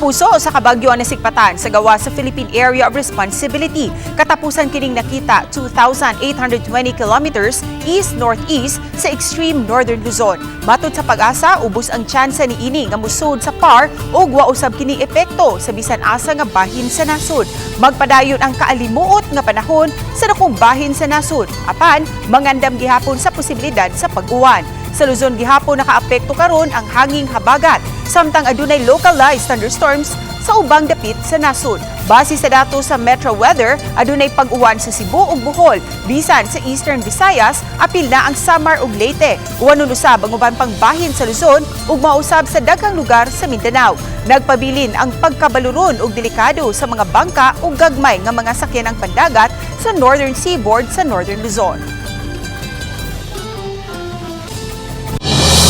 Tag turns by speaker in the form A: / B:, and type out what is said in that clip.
A: Kapuso sa kabagyo na sikpatan sa gawa sa Philippine Area of Responsibility. Katapusan kining nakita 2,820 kilometers east-northeast sa extreme northern Luzon. Matod sa pag-asa, ubos ang tsansa ni ini nga musud sa PAR o wa usab kini epekto sa bisan asa nga bahin sa nasod. Magpadayon ang kaalimuot nga panahon sa dakong bahin sa nasod. Apan, mangandam gihapon sa posibilidad sa pag-uwan. Sa Luzon gihapon nakaapekto karon ang hanging habagat, samtang adunay localized thunderstorms sa ubang dapit sa nasod. Base sa dato sa Metro Weather, adunay pag-uwan sa Cebu ug Bohol, bisan sa Eastern Visayas, apil na ang Samar ug Leyte. Uwanon usab ang uban pang bahin sa Luzon ug mausab sa daghang lugar sa Mindanao. Nagpabilin ang pagkabaluron ug delikado sa mga bangka ug gagmay nga mga sakyanang pandagat sa Northern Seaboard sa Northern Luzon.